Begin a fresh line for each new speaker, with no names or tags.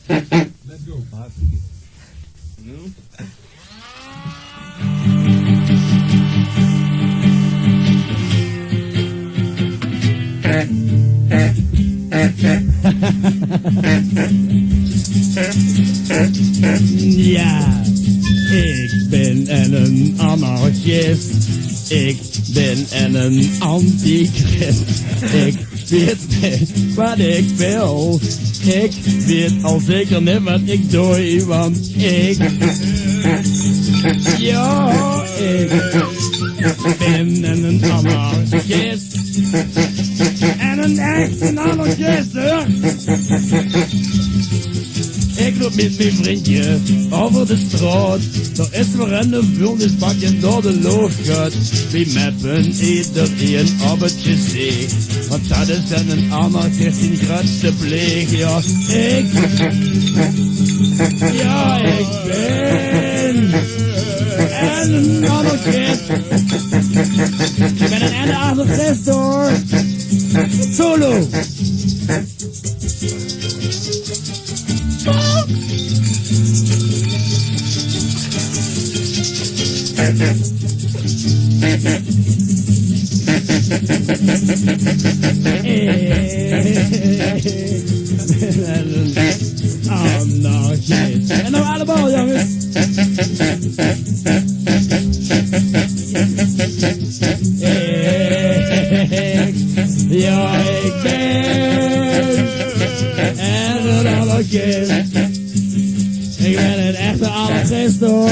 Let's go.
Ja, ik ben een anarchist. Ik ben een antichrist. Ik weet wat ik wil. Ik weet al zeker niet wat ik doe, want ik... Ja, ik ben een anarchist. En een echte anarchist, hoor. Ik loop met mijn vriendje over de straat. Er is weer een vuilnisbakje door de lucht gaat. We meppen iedereen op het gezicht. Want dat is een anarchist in grootste pleeg. Ja, ik ben een anarchist. Ik ben een anarchist, hoor. Solo. Anarchist. En nou allemaal, jongens. Ja, ik ben een anarchist. Ik ben een echte anarchist, hoor.